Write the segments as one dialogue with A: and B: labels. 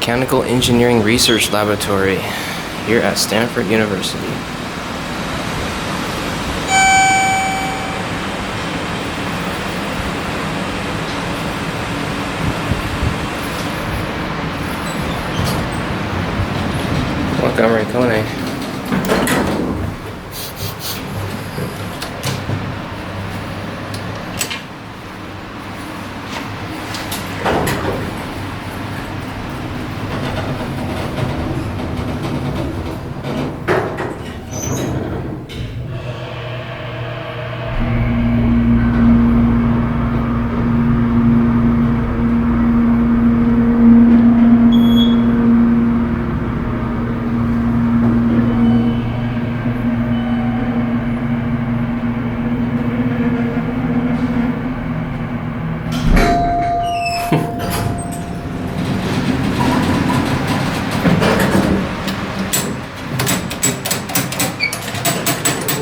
A: Mechanical Engineering Research Laboratory here at Stanford University. Montgomery KONE.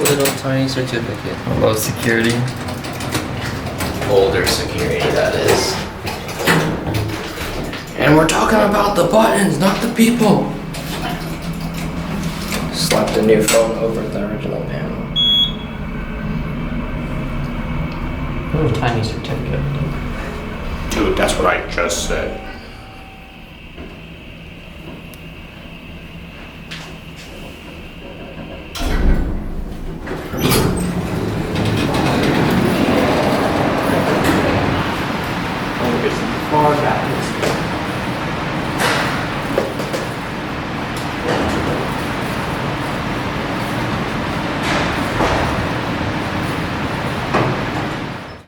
A: Little tiny certificate.
B: Low security.
A: Older security, that is. And we're talking about the buttons, not the people. Slap the new phone over the original panel.
B: Little tiny certificate.
C: Dude, that's what I just said.
B: Far back.